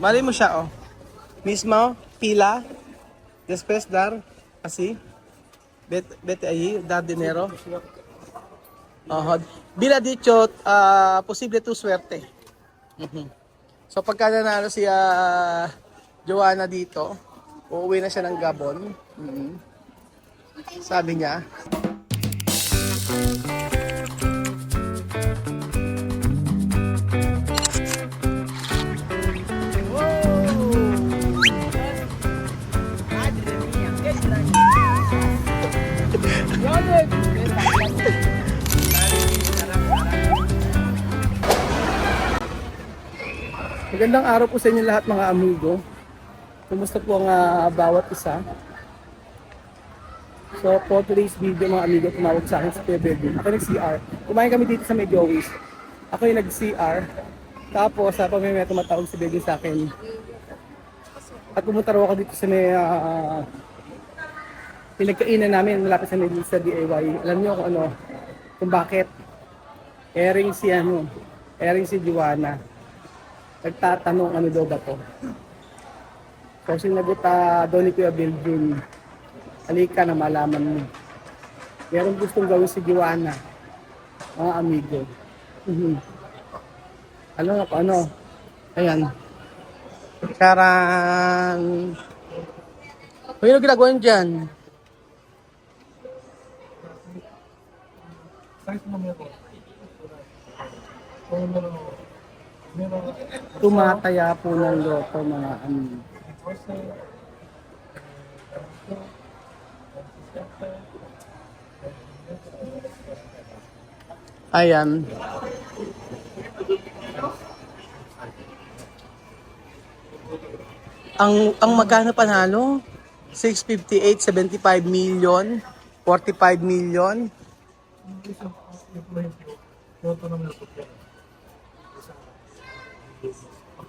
Mali mo siya, oh. Mismo, pila, después dar, así. Vete ahí, dar dinero. Bila dicho, posible tu suerte. Mhm. So pagka nanalo si Joanna dito, uuwi na siya ng Gabon. Mhm. Sabi niya. Magandang araw po sa inyo lahat mga amigo. Kumusta po ang bawat isa? So for today's video mga amigo, tumawag sa akin si Kuya Belvin. Ako nag-CR. Kumain kami dito sa May Joey's. Ako yung nag-CR. Tapos sa pamimaya tumatawag si Belvin sa akin. At pumunta raw ako dito sa may pinagkainan namin malapit sa may sa DIY. Alam niyo kung ano, kung bakit. Airing si Joanna. Nagtatanong ano daw ba to. So sinagot daw ni Kuya Belvin, halika na malaman mo. Meron gustong gawin si Joanna, mga amigo. Ano? Ayan. Karang. Ano ginagawa niyo dyan? Tumataya po ng loto mga amigo. Ayan. Ang magkano panalo? 658, 75 million, 45 million.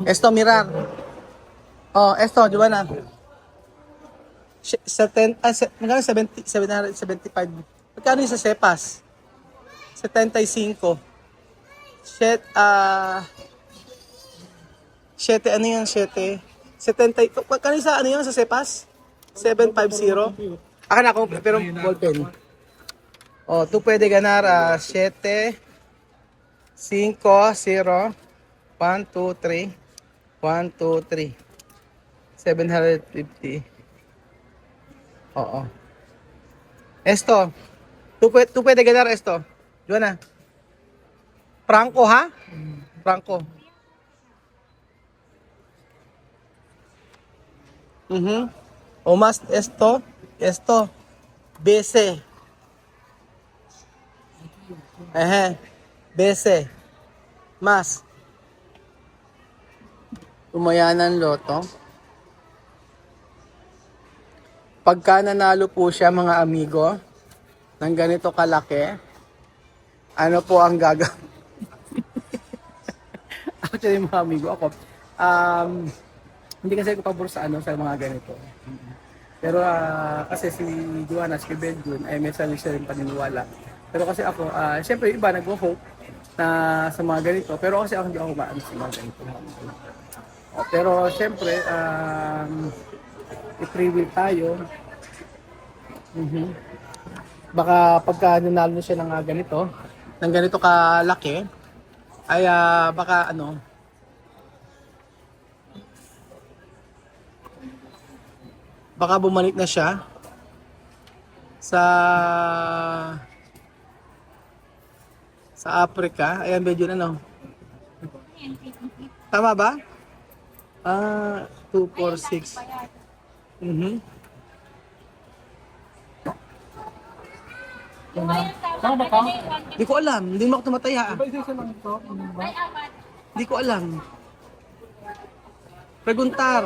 Esto mirar. Oh, esto, Joanna. 775. Magkano yung sa Cepas? 75. Ano yan, 7? 70. Magkano yung sa ano yan sa Cepas? 750. Akin ako, pero ballpen. Oh, tu pwede ganar 7, 5, 0, 1, 2, 3, 1, 2, 3. 750. Oo. Esto. Tu pwede ganar esto. Joanna. Franco, ha? Franco. O más esto. BC. BC. Mas. Umayanan loto. Pagka nanalo po siya mga amigo ng ganito kalaki, ano po ang gagawin? Actually mga amigo ako, hindi kasi ako pabor sa mga ganito. Pero kasi si Joanna, si Belvin ay may sarili rin paniniwala. Pero kasi ako, syempre iba nag-hope na sa mga ganito. Pero kasi ako hindi ako maano sa mga ganito. Pero syempre, i-free will tayo. Baka pagka nanalo siya ng ganito kalaki, ay baka baka bumalik na siya sa Africa. Ayan, medyo tama ba? 2, 4, 6. Tama ba ka? Hindi ko alam. Hindi mo ako tumataya. Isa lang ito. Hindi ko alam. Preguntar.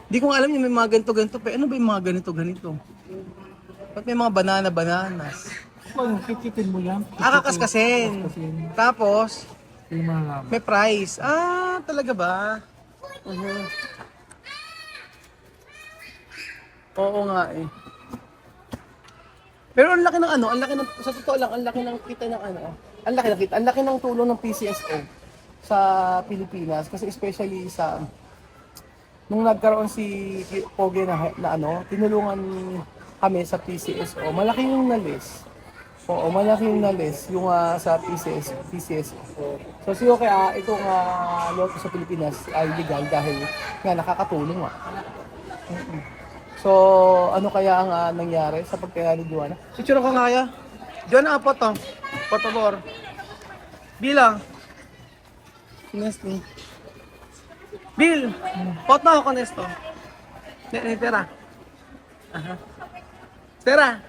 Hindi ko alam yung may mga ganito-ganito. Ano ba yung mga ganito-ganito? Ba't may mga bananas? Kikitin mo yan. Kakaskasin. Tapos, may price. Talaga ba? Oo nga eh. Pero ang laki ng ano, ang laki ng, sa totoo lang, ang laki ng kita ng ano, ang laki ng tulong ng PCSO sa Pilipinas. Kasi especially sa, nung nagkaroon si Poge na ano, tinulungan kami sa PCSO, malaki yung nalis. Oo, malaki yung nalis yung sa PCSO. So siguro kaya itong loto sa Pilipinas ay legal dahil nga nakakatulong nga. So, ano kaya ang nangyari sa pagkaya ni Joanna? Picture ko nga kaya. Joanna, po to. Por favor. Bilang. Nesting. Bill, foto ako nesto. Tera. Aha. Tera.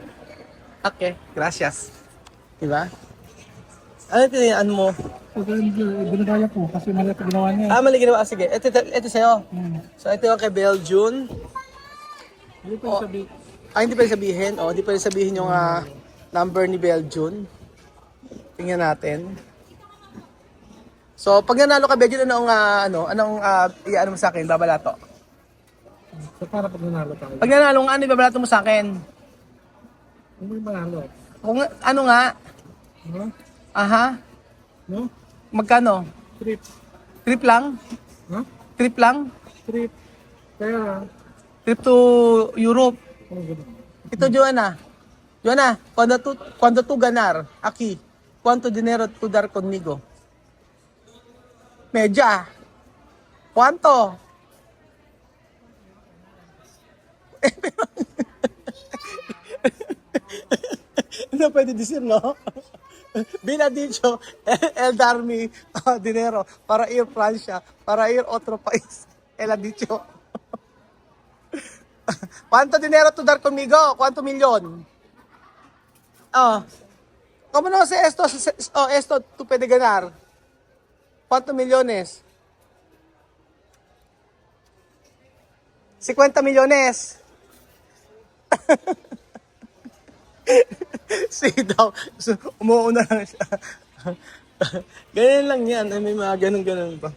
Okay, gracias. Diba? Ano tinayaan mo? Binagaya po kasi mali ito ginawa niya. Mali ginawa. Sige, ito sa'yo. So, ito yung kay Beljun. Hindi po sabi. Hindi pwede sabihin. Hindi pwede sabihin yung number ni Beljun. Tingnan natin. So, pag nanalo ka, Beljun, anong iano mo sa akin? Babalato. So para pag nanalo tayo. Pag nanalo nga, ano ibabalato mo sa akin? Ano yung manalo? Kung ano nga? No? Aha. No? Magkano? Trip. Trip lang? No? Trip lang? Trip. Kaya, Trip to Europe. ano gano'n? Ito, Joanna. Joanna, cuando tu ganar aquí, ¿cuánto dinero tu dar conmigo? Medya. ¿Cuánto? No pwede decir, no? Bila dicho, el darme dinero para ir Francia, para ir otro país. Él ha dicho. ¿Cuánto dinero tú dar conmigo? ¿Cuánto millón? ¿Cómo no sé esto? Esto tú puedes ganar. ¿Cuántos millones? 50 millones. Si daw, umuuna lang siya. Ganyan lang yan. May mga ganun-ganun pa.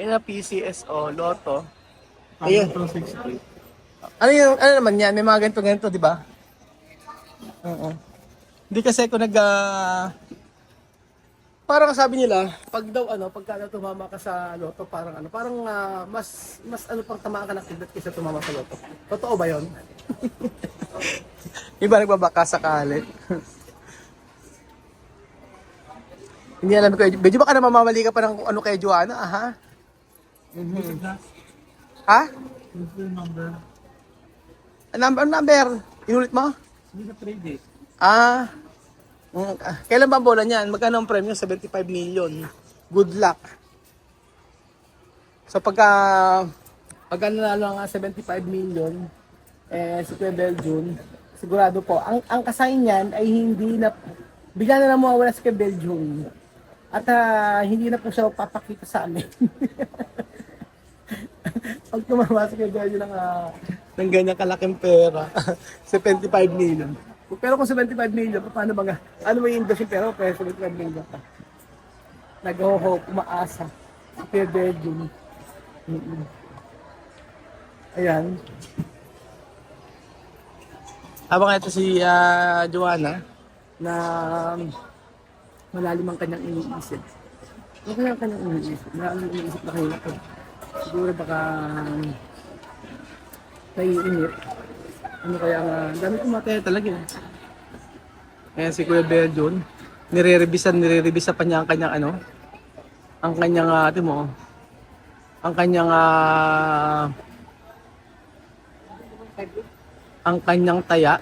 Ayun na PCSO, Lotto. Ayun. Ano 60? Ano naman yan? May mga ganito-ganito, di ba? Oo. Hindi kasi ako parang sabi nila, pagka tumama ka sa Lotto, parang mas pang tamaan ka ng kidlat kaysa tumama sa Lotto. Totoo ba 'yon? Iba nagbabaka sakali. Hindi alam ko. Medyo baka na mamamali ka pa ng ano kay Joanna, aha. Ha? Ano yung number? Number? Inulit mo? Hindi na 3 days. Kailan ba ang bola niyan? Magkano ang premyo? 75 million. Good luck. So pagka nanalo nga 75 million, si Kuya Beljun, sigurado po, ang kasayin niyan ay hindi na, bigla na lang mawawala si Kuya Beljun. At hindi na po siya papakita sa amin. Pag tumama si Kuya Beljun ng ganyan kalaking pera, 75 million. Pero kung 75 million, paano ba nga? Ano may invest yung pera? Pero 75 million ka. Nag-hope, umaasa. Si Kuya Beljun. Ayan. Habang ito si Joanna, na malalim ang kanyang iniisip. Ano kaya ang kanyang iniisip? Malalim ang iniisip na kayo. Siguro baka naiinip. Ano kaya nga, dami kumataya talaga eh. Ayan si Kuya Beljun, nire-revisa pa niya ang kanyang ang kanyang ang kanyang taya.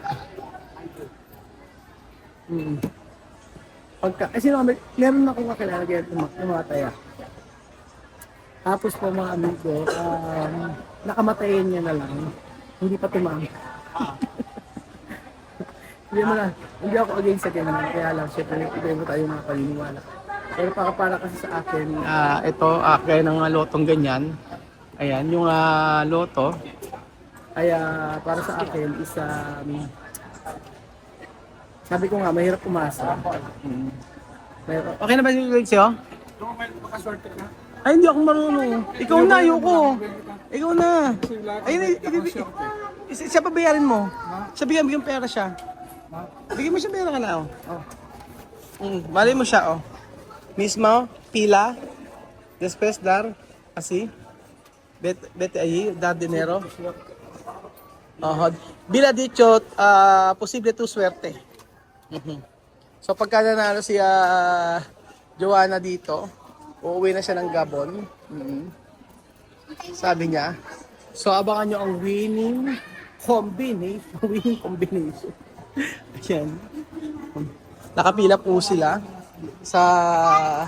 Meron akong kakilala kaya ng mga taya. Tapos po mga amigo, nakamatayin niya na lang, hindi pa tumama. Hindi ako against sa ganun, kaya lang syempre iba mo tayo mga paniniwala. Pero para kasi sa akin, ito kaya ng lotong ganyan. Ayan, yung loto ay para sa akin is sabi ko nga mahirap umasa. Okay na ba yung legs yo? Makaswerte ka. Ay, hindi ako marunong. Ikaw na, ayoko. Ikaw na. Ayun, Siya pa bayarin mo. Ha? Siya bigyan pera siya. Ha? Bigyan mo siya pera ka na, oh. Mali mo siya, oh. Mismo, pila, después dar, así. Vete allí, dar dinero. Bila dicho, posible tu suerte. So pagka nanalo si Joanna dito, uuwi na siya ng Gabon. Sabi niya. So abangan nyo ang winning combination. Ayan. Nakapila po sila sa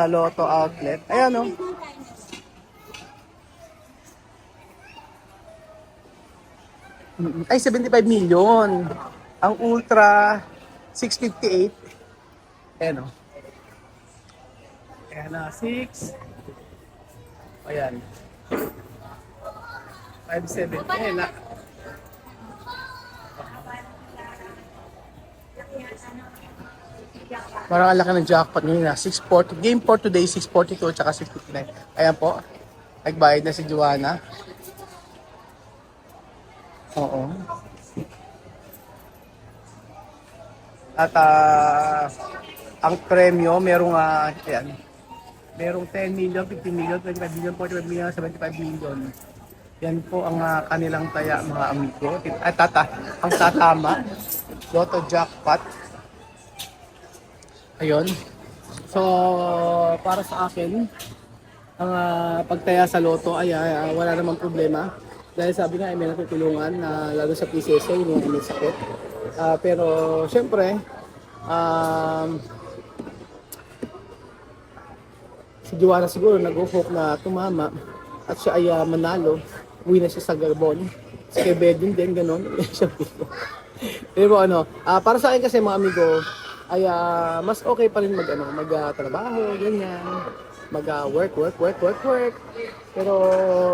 Lotto outlet. Ayan, oh. Ay, 75 million. Ang Ultra, 658. Ayan, oh. Ayan na, 6. Ayan. 57. Ayan na. Parang ang laki ng jackpot ngayon na. 640. Game for today, 642 at saka 659. Ayan po. Nagbayad na si Joanna. Oo. At ang premyo, merong ayan. Merong 10 million, 15 million, 25 million, 45 million, 75 million. Yan po ang kanilang taya, mga amigo. At ang tatama. Lotto jackpot. Ayun. So, para sa akin, ang pagtaya sa loto ay wala namang problema. Dahil sabi nga, may natutulungan na lalo sa PCSO, yung may sakit. Pero, syempre, si Joanna siguro nag-hope na tumama at siya ay manalo. Uwi na siya sa Gabon. Si Kebedin din, gano'n. Pero para sa akin kasi mga amigo, ay mas okay pa rin magtrabaho, ganyan. Work. Pero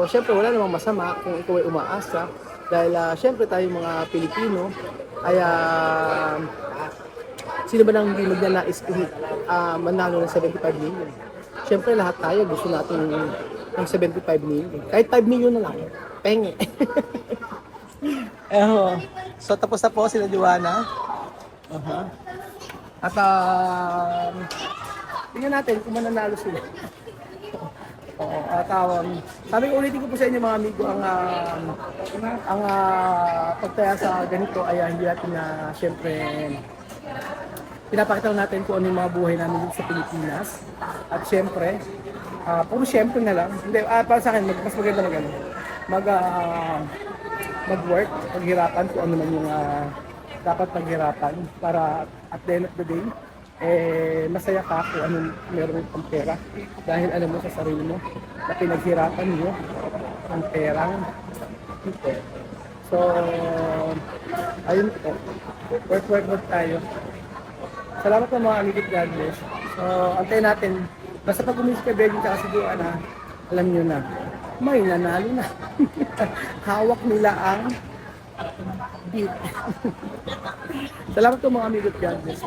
syempre wala namang masama kung ikaw ay umaasa. Dahil syempre tayo mga Pilipino ay sino ba nang hindi magnanais manalo ng 75 million? Syempre lahat tayo gusto natin ng 75 million. Kahit 5 million na lang. Penge. So tapos na po sila Joanna. At tingnan natin kung mananalo sila. At sabi ko ulitin ko po sa inyo mga amigo, ang pagtaya sa ganito ay hindi natin na syempre pinapakita natin kung ano yung mga buhay namin dito sa Pilipinas. At syempre, puro syempre na lang. Hindi, para sa akin, mas maganda mag-work, maghirapan kung ano man yung dapat paghirapan para at the end of the day, masaya ka kung anong meron kang pera. Dahil alam mo sa sarili mo na pinaghirapan mo ang perang ito. So, ayun po. Work tayo. Salamat ng mga amigit, God bless. So, antayin natin. Basta pag umilis ka Belgium at si Joanna, alam nyo na, may nanalo na. Hawak nila ang beat. Salamat ng mga amigit, God bless.